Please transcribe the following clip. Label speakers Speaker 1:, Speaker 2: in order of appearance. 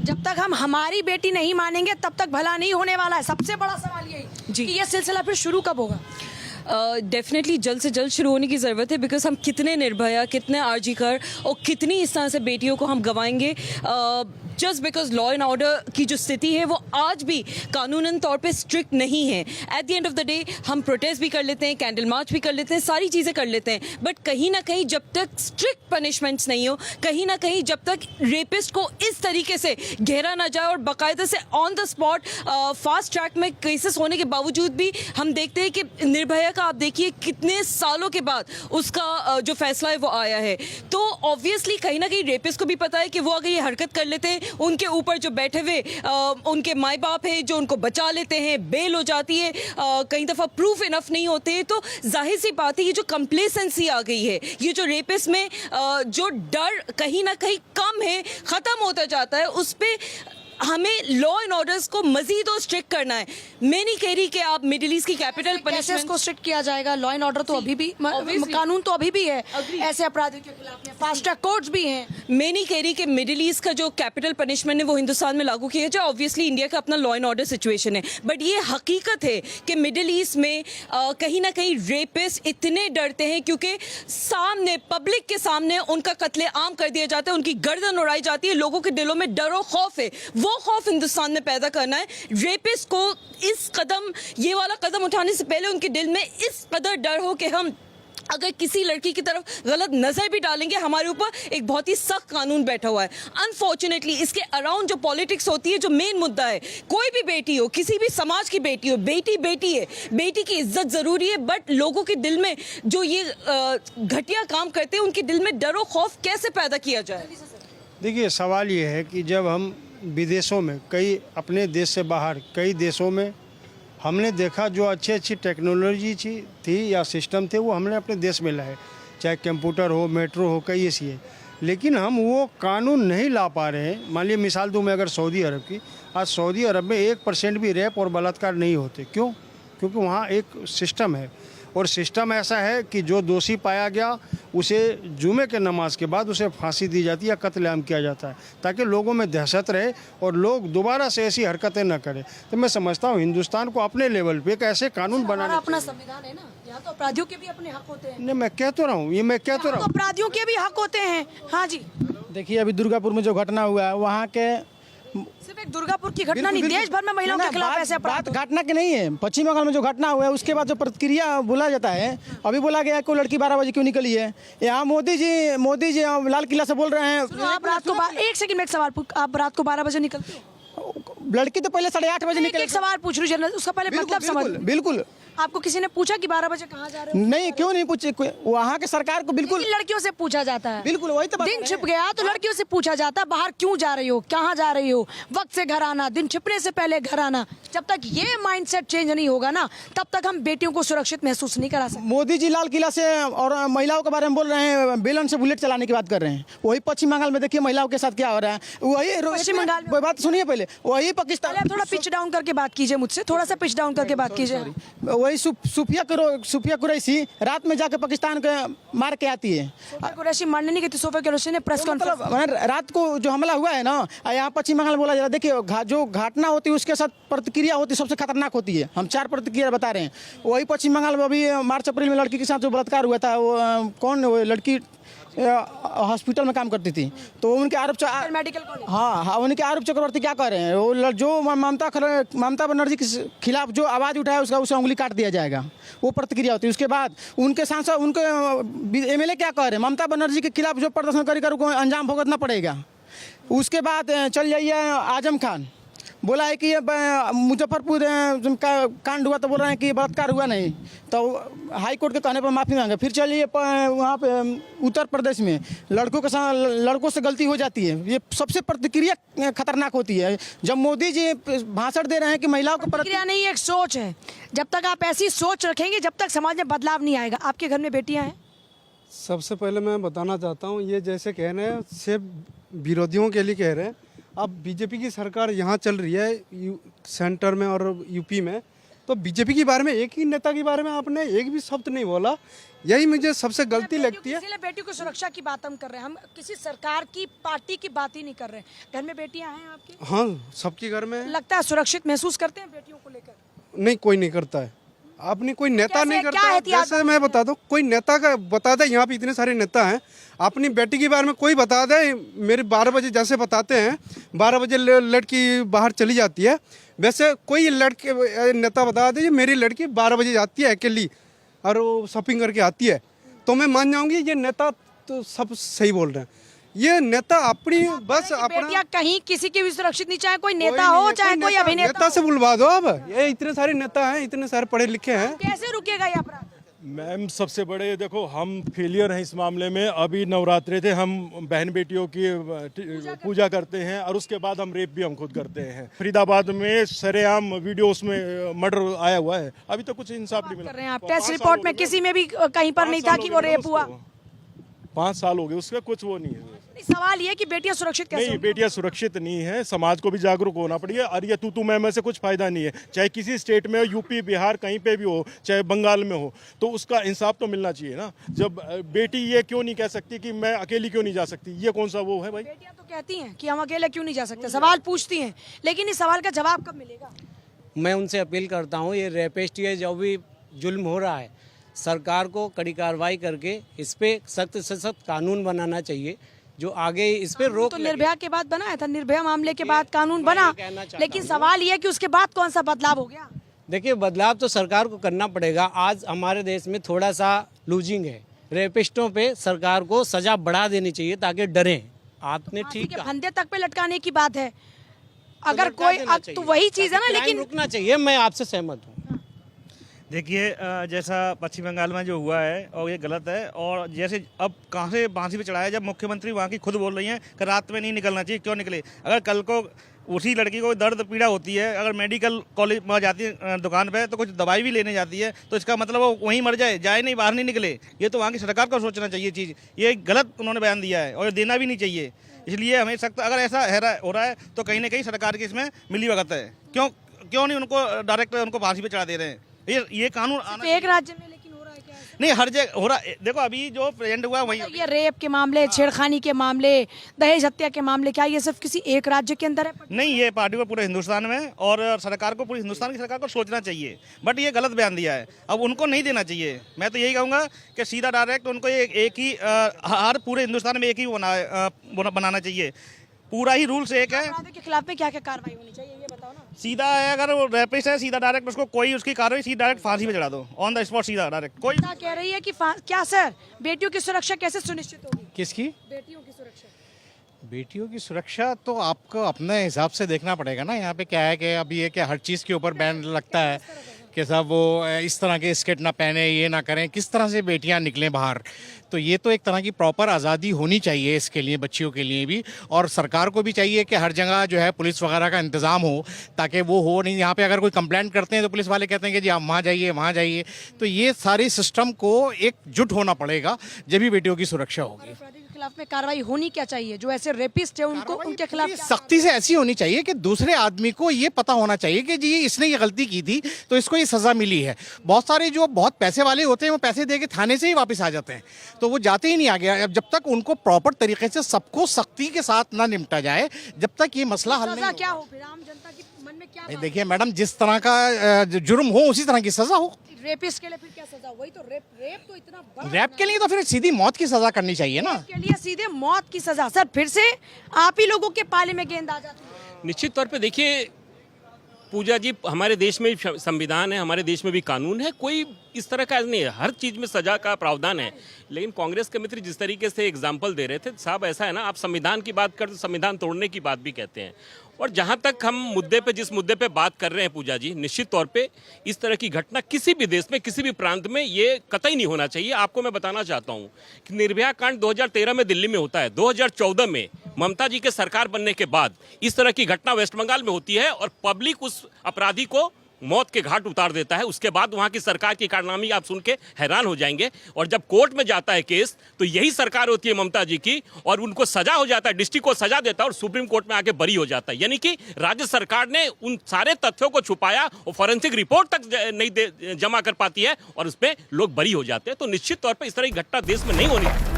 Speaker 1: जब तक हम हमारी बेटी नहीं मानेंगे तब तक भला नहीं होने वाला है। सबसे बड़ा सवाल यही
Speaker 2: जी।
Speaker 1: कि ये सिलसिला फिर शुरू कब होगा?
Speaker 2: डेफिनेटली जल्द से जल्द शुरू होने की ज़रूरत है, बिकॉज हम कितने निर्भया, कितने आरजी कर और कितनी इस तरह से बेटियों को हम गंवाएंगे just because law and order की जो स्थिति है वो आज भी कानूनन तौर पे स्ट्रिक्ट नहीं है। At the end of the day हम प्रोटेस्ट भी कर लेते हैं, कैंडल मार्च भी कर लेते हैं, सारी चीज़ें कर लेते हैं, बट कहीं ना कहीं जब तक स्ट्रिक्ट पनिशमेंट्स नहीं हो, कहीं ना कहीं जब तक रेपिस्ट को इस तरीके से घेरा ना जाए और बाकायदा से on the spot fast track में केसेस होने के बावजूद भी हम देखते हैं कि निर्भया का आप देखिए कितने सालों के बाद उसका जो फैसला है वो आया है। तो ऑब्वियसली कहीं ना कहीं रेपिस्ट को भी पता है कि वो अगर ये हरकत कर लेते हैं, उनके ऊपर जो बैठे हुए उनके माई बाप है जो उनको बचा लेते हैं, बेल हो जाती है, कई दफ़ा प्रूफ इनफ नहीं होते हैं, तो जाहिर सी बात है ये जो कंप्लेसेंसी आ गई है, ये जो रेपिस्ट में जो डर कहीं ना कहीं कम है, ख़त्म होता जाता है, उस पर हमें लॉ एंड ऑर्डर्स को मजीद और स्ट्रिक्ट करना है। मैं नहीं कह रही कि आप मिडिल ईस्ट की कैपिटल
Speaker 1: पनिशमेंट को स्ट्रिक्ट किया जाएगा। लॉ एंड ऑर्डर तो अभी भी कानून तो अभी भी है ऐसे अपराधियों के खिलाफ में, फास्ट ट्रैक कोर्ट्स भी हैं।
Speaker 2: मैं नहीं कह रही कि मिडिल ईस्ट का जो कैपिटल पनिशमेंट है वो हिंदुस्तान में लागू किया जाए। ऑब्वियसली इंडिया का अपना लॉ एंड ऑर्डर सिचुएशन है, बट ये हकीकत है कि मिडिल ईस्ट में कहीं ना कहीं रेपिस्ट इतने डरते हैं क्योंकि सामने पब्लिक के सामने उनका कत्ले आम कर दिया जाता है, उनकी गर्दन उड़ाई जाती है। लोगों के दिलों में डर और खौफ है, वो खौफ हिंदुस्तान में पैदा करना है। रेपिस्ट को इस कदम, ये वाला कदम उठाने से पहले उनके दिल में इस कदर डर हो कि हम अगर किसी लड़की की तरफ गलत नजर भी डालेंगे, हमारे ऊपर एक बहुत ही सख्त कानून बैठा हुआ है। अनफॉर्चुनेटली इसके अराउंड जो पॉलिटिक्स होती है, जो मेन मुद्दा है, कोई भी बेटी हो, किसी भी समाज की बेटी हो, बेटी बेटी है, बेटी की इज्जत जरूरी है, बट लोगों के दिल में जो ये घटिया काम करते हैं, उनके दिल में डर और खौफ कैसे पैदा किया जाए?
Speaker 3: देखिए, सवाल ये है कि जब हम विदेशों में, कई अपने देश से बाहर कई देशों में हमने देखा जो अच्छी टेक्नोलॉजी थी या सिस्टम थे वो हमने अपने देश में लाए, चाहे कंप्यूटर हो, मेट्रो हो, कई ऐसी है, लेकिन हम वो कानून नहीं ला पा रहे हैं। मान लीजिए मिसाल दूँ मैं अगर सऊदी अरब की, आज सऊदी अरब में 1% भी रेप और बलात्कार नहीं होते। क्यों? क्योंकि वहाँ एक सिस्टम है, और सिस्टम ऐसा है कि जो दोषी पाया गया उसे जुमे के नमाज के बाद उसे फांसी दी जाती है या कत्लेआम किया जाता है, ताकि लोगों में दहशत रहे और लोग दोबारा से ऐसी हरकतें न करें। तो मैं समझता हूँ हिंदुस्तान को अपने लेवल पे एक ऐसे कानून बनाना,
Speaker 1: अपना संविधान है ना, यहाँ तो अपराधियों के भी अपने हक होते हैं।
Speaker 3: नहीं, मैं कह तो रहा हूँ, ये मैं कह तो रहा हूँ,
Speaker 1: अपराधियों के भी हक होते हैं। हाँ जी,
Speaker 4: देखिए अभी दुर्गापुर में जो घटना हुआ है, वहाँ के
Speaker 1: सिर्फ एक दुर्गापुर की घटना नहीं, देश भर में महिलाओं के खिलाफ ऐसे
Speaker 4: बात घटना की नहीं है। पश्चिम बंगाल में जो घटना हुआ है उसके बाद जो प्रतिक्रिया बोला जाता है, अभी बोला गया कोई लड़की 12 बजे क्यों निकली है। यहाँ मोदी जी लाल किला से बोल रहे हैं।
Speaker 1: आप रात को एक सेकंड में एक सवाल आप रात को 12 बजे निकलते हो?
Speaker 4: लड़की तो पहले 8:30 बजे निकली।
Speaker 1: एक सवाल पूछ रही हूँ, उसका पहले मतलब समझ।
Speaker 4: बिल्कुल
Speaker 1: आपको किसी ने पूछा कि 12 बजे कहाँ जा रहे हो?
Speaker 4: नहीं, क्यों नहीं पूछे, वहाँ के सरकार को बिल्कुल
Speaker 1: लड़कियों से पूछा जाता है।
Speaker 4: बिल्कुल वही तो
Speaker 1: दिन छिप गया तो लड़कियों से पूछा जाता है बाहर क्यों जा रही हो, कहाँ जा रही हो, वक्त से घर आना, दिन छिपने से पहले घर आना। जब तक ये माइंडसेट चेंज नहीं होगा ना, तब तक हम बेटियों को सुरक्षित महसूस नहीं करा सकते।
Speaker 4: मोदी जी लाल किला से और महिलाओं के बारे में बोल रहे हैं, बेलन से बुलेट चलाने की बात कर रहे हैं। वही पश्चिम बंगाल में देखिए महिलाओं के साथ क्या हो रहा है। वही
Speaker 1: पश्चिम बंगाल में
Speaker 4: बात सुनिए पहले, वही पाकिस्तान।
Speaker 1: थोड़ा पिच डाउन करके बात कीजिए मुझसे, थोड़ा सा पिच डाउन करके बात कीजिए।
Speaker 4: वही सुफिया कुरैशी रात में जाकर पाकिस्तान को मार के आती है।
Speaker 1: कुरैशी मारने नहीं गई, सोफिया कुरैशी ने प्रेस कॉन्फ्रेंस
Speaker 4: रात को जो हमला हुआ है ना, यहाँ पश्चिम बंगाल बोला जा रहा है। देखिए जो घटना होती है उसके साथ प्रतिक्रिया होती है, सबसे खतरनाक होती है। हम 4 प्रतिक्रिया बता रहे हैं। वही पश्चिम बंगाल में अभी मार्च अप्रैल में लड़की के साथ जो बलात्कार हुआ था, वो कौन, वो लड़की हॉस्पिटल में काम करती थी, तो उनके आरोप
Speaker 1: मेडिकल कॉलेज,
Speaker 4: हाँ, उनके आरोप चक्रवर्ती क्या कर रहे हैं, वो जो ममता बनर्जी के खिलाफ जो आवाज़ उठाया उसका उसे उंगली काट दिया जाएगा, वो प्रतिक्रिया होती है। उसके बाद उनके सांसद, उनके एमएलए क्या कह रहे हैं, ममता बनर्जी के खिलाफ जो प्रदर्शन कर उनको अंजाम भुगतना पड़ेगा। उसके बाद चल जाइए आजम खान, बोला है कि ये मुजफ्फरपुर का कांड हुआ तो बोल रहे हैं कि बलात्कार हुआ नहीं, तो हाई कोर्ट के कहने पर माफ़ी मांगे। फिर चलिए वहाँ पे उत्तर प्रदेश में लड़कों से गलती हो जाती है, ये सबसे प्रतिक्रिया खतरनाक होती है। जब मोदी जी भाषण दे रहे हैं कि महिलाओं को
Speaker 1: प्रतिक्रिया नहीं, एक सोच है। जब तक आप ऐसी सोच रखेंगे, जब तक समाज में बदलाव नहीं आएगा। आपके घर में बेटियाँ हैं?
Speaker 5: सबसे पहले मैं बताना चाहता हूँ, ये जैसे कह रहे हैं सिर्फ विरोधियों के लिए कह रहे हैं। अब बीजेपी की सरकार यहाँ चल रही है सेंटर में और यूपी में, तो बीजेपी के बारे में, एक ही नेता के बारे में आपने एक भी शब्द नहीं बोला, यही मुझे सबसे गलती लगती है।
Speaker 1: इसलिए बेटियों की सुरक्षा की बात हम कर रहे हैं, हम किसी सरकार की पार्टी की बात ही नहीं कर रहे। घर में बेटियां हैं आपके?
Speaker 5: हाँ, सबके घर में।
Speaker 1: लगता है सुरक्षित महसूस करते हैं बेटियों को लेकर?
Speaker 5: नहीं, कोई नहीं करता है। आपने कोई नेता नहीं
Speaker 1: क्या
Speaker 5: करता।
Speaker 1: एहतियात
Speaker 5: जैसे मैं बता दूं, कोई नेता का बता दे, यहाँ पे इतने सारे नेता हैं, अपनी बेटी के बारे में कोई बता दे, मेरे 12 बजे जैसे बताते हैं 12 बजे लड़की बाहर चली जाती है, वैसे कोई लड़के नेता बता दे मेरी लड़की 12 बजे जाती है अकेली और वो शॉपिंग करके आती है, तो मैं मान जाऊंगी ये नेता तो सब सही बोल रहे हैं। ये नेता अपनी बस अपना,
Speaker 1: बेटियां कहीं किसी की भी सुरक्षित नहीं, चाहे कोई नेता हो चाहे कोई अभिनेता
Speaker 5: नेता से बुलवा दो। अब ये इतने सारे नेता हैं, इतने सारे पढ़े लिखे हैं,
Speaker 1: कैसे रुकेगा ये अपराध?
Speaker 6: मैम सबसे बड़े देखो हम फेलियर हैं इस मामले में। अभी नवरात्रे थे, हम बहन बेटियों की पूजा करते हैं और उसके बाद हम रेप भी हम खुद करते हैं। फरीदाबाद में सरेआम वीडियो उसमें मर्डर आया हुआ है, अभी तो कुछ इंसाफ नहीं मिला।
Speaker 1: कर रहे हैं आप टेस्ट रिपोर्ट में किसी में भी कहीं पर नहीं था कि वो रेप हुआ?
Speaker 6: 5 साल हो गए, उसका कुछ वो नहीं है।
Speaker 1: सवाल ये कि बेटियां सुरक्षित कैसे
Speaker 6: नहीं,
Speaker 1: होंगी?
Speaker 6: बेटियां सुरक्षित नहीं है, समाज को भी जागरूक होना पड़ेगा। और ये तू मैं से कुछ फायदा नहीं है, चाहे किसी स्टेट में हो, यूपी बिहार कहीं पे भी हो, चाहे बंगाल में हो, तो उसका इंसाफ तो मिलना चाहिए ना। जब बेटी ये क्यों नहीं कह सकती कि मैं अकेली क्यों नहीं जा सकती, ये कौन सा वो है भाई?
Speaker 1: बेटियां तो कहती हैं कि हम अकेले क्यों नहीं जा सकते, सवाल पूछती हैं, लेकिन इस सवाल का जवाब कब मिलेगा?
Speaker 7: मैं उनसे अपील करता हूँ, ये रेपिस्ट ये जो भी जुल्म हो रहा है, सरकार को कड़ी कार्रवाई करके इस पे सख्त से सख्त कानून बनाना चाहिए जो आगे इस पे रोक
Speaker 1: तो
Speaker 7: लगे।
Speaker 1: निर्भया के बाद बनाया था, निर्भया मामले के बाद कानून बना, लेकिन सवाल ये है कि उसके बाद कौन सा बदलाव हो गया?
Speaker 7: देखिए, बदलाव तो सरकार को करना पड़ेगा। आज हमारे देश में थोड़ा सा लूजिंग है, रेपिस्टों पे सरकार को सजा बढ़ा देनी चाहिए ताकि डरें। आपने ठीक कहा,
Speaker 1: फंदे तक पे लटकाने की बात है, अगर कोई तो वही चीज है ना, लेकिन
Speaker 7: रुकना चाहिए। मैं आपसे सहमत हूँ।
Speaker 8: देखिए जैसा पश्चिम बंगाल में जो हुआ है और ये गलत है। और जैसे अब कहाँ से फांसी पे चढ़ाया, जब मुख्यमंत्री वहाँ की खुद बोल रही हैं कि रात में नहीं निकलना चाहिए, क्यों निकले? अगर कल को उसी लड़की को दर्द पीड़ा होती है, अगर मेडिकल कॉलेज में जाती है दुकान पे, तो कुछ दवाई भी लेने जाती है, तो इसका मतलब वो वहीं मर जाए नहीं, बाहर नहीं निकले। ये तो वहाँ की सरकार को सोचना चाहिए चीज़। ये गलत उन्होंने बयान दिया है और देना भी नहीं चाहिए। इसलिए हमें सख्त, अगर ऐसा हो रहा है तो कहीं ना कहीं सरकार की इसमें मिलीभगत है। क्यों नहीं उनको डायरेक्ट उनको फांसी पे चढ़ा दे रहे हैं? ये कानून आना
Speaker 1: एक राज्य में लेकिन हो रहा है क्या ऐसा?
Speaker 8: नहीं, हर जगह हो रहा है। देखो अभी जो प्रेजेंट हुआ वही,
Speaker 1: ये रेप के मामले, छेड़खानी के मामले, दहेज हत्या के मामले, क्या ये सिर्फ किसी एक राज्य के अंदर है?
Speaker 8: नहीं, ये पार्टी को पूरे हिंदुस्तान में, और सरकार को, पूरी हिंदुस्तान की सरकार को सोचना चाहिए। बट ये गलत बयान दिया है, अब उनको नहीं देना चाहिए। मैं तो यही कहूँगा कि सीधा डायरेक्ट उनको एक ही हर पूरे हिंदुस्तान में एक ही बनाना चाहिए। पूरा ही रूल्स एक है।
Speaker 1: अपराधियों के खिलाफ में क्या क्या कार्रवाई होनी चाहिए ये बताओ ना।
Speaker 8: सीधा है, अगर वो रेपिस्ट है, सीधा डायरेक्ट उसको कोई उसकी कार्रवाई सीधा डायरेक्ट फांसी पे चढ़ा दो, ऑन द स्पॉट, सीधा डायरेक्ट। कोई
Speaker 1: क्या कह रही है कि क्या सर, बेटियों की सुरक्षा कैसे सुनिश्चित होगी?
Speaker 9: किसकी?
Speaker 1: बेटियों की सुरक्षा।
Speaker 9: बेटियों की सुरक्षा तो आपको अपने हिसाब से देखना पड़ेगा ना। यहाँ पे क्या है कि अभी ये क्या हर चीज़ के ऊपर बैन लगता है कि सब वो इस तरह के स्कर्ट ना पहने, ये ना करें, किस तरह से बेटियाँ निकलें बाहर। तो ये तो एक तरह की प्रॉपर आज़ादी होनी चाहिए इसके लिए, बच्चियों के लिए भी। और सरकार को भी चाहिए कि हर जगह जो है पुलिस वगैरह का इंतज़ाम हो, ताकि वो हो नहीं। यहाँ पे अगर कोई कंप्लेंट करते हैं तो पुलिस वाले कहते हैं कि जी आप वहाँ जाइए, वहाँ जाइए। तो ये सारे सिस्टम को एकजुट होना पड़ेगा, जब भी बेटियों की सुरक्षा होगी।
Speaker 1: अपराधियों के खिलाफ में कार्रवाई होनी क्या चाहिए? जो ऐसे रेपिस्ट है उनको, उनके खिलाफ क्या
Speaker 9: सख्ती से ऐसी होनी चाहिए कि दूसरे आदमी को ये पता होना चाहिए कि जी इसने ये गलती की थी तो इसको ये सज़ा मिली है। बहुत सारे जो बहुत पैसे वाले होते हैं वो पैसे दे के थाने से ही वापस आ जाते हैं, तो वो जाते ही नहीं आगे। अब जब तक उनको प्रॉपर तरीके से सबको सख्ती के साथ ना निपटा जाए, जब तक ये मसला हल नहीं
Speaker 1: सजा
Speaker 9: होगा।
Speaker 1: क्या हो फिर आम जनता के मन में क्या बात
Speaker 9: देखिए मैडम, जिस तरह का जुर्म हो उसी तरह की सजा हो।
Speaker 1: है? रेपिस्ट के लिए फिर क्या सजा? वही तो रेप तो इतना बड़ा
Speaker 9: रैप के लिए तो फिर सीधी मौत की सजा करनी चाहिए ना।
Speaker 1: के लिए सीधे मौत की सजा। सर फिर से आप ही लोगों के पाले में गेंद आ जाती है।
Speaker 10: निश्चित तौर पे देखिए पूजा जी, हमारे देश में भी संविधान है, हमारे देश में भी कानून है, कोई इस तरह का नहीं है, हर चीज़ में सजा का प्रावधान है। लेकिन कांग्रेस के मित्र जिस तरीके से एग्जाम्पल दे रहे थे, साहब ऐसा है ना, आप संविधान की बात करते संविधान तोड़ने की बात भी कहते हैं। और जहाँ तक हम जिस मुद्दे पे बात कर रहे हैं पूजा जी, निश्चित तौर पे इस तरह की घटना किसी भी देश में, किसी भी प्रांत में ये कतई नहीं होना चाहिए। आपको मैं बताना चाहता हूँ कि निर्भया कांड 2013 में दिल्ली में होता है, 2014 में ममता जी के सरकार बनने के बाद इस तरह की घटना वेस्ट बंगाल में होती है और पब्लिक उस अपराधी को मौत के घाट उतार देता है, उसके बाद वहां की सरकार की कारनामी आप सुन के हैरान हो जाएंगे। और जब कोर्ट में जाता है केस तो यही सरकार होती है ममता जी की, और उनको सजा हो जाता है, डिस्ट्रिक्ट को सजा देता है और सुप्रीम कोर्ट में आके बरी हो जाता है। यानी कि राज्य सरकार ने उन सारे तथ्यों को छुपाया और फॉरेंसिक रिपोर्ट तक नहीं जमा कर पाती है और उस पर लोग बरी हो जाते हैं। तो निश्चित तौर पर इस तरह की घटना देश में नहीं होनी।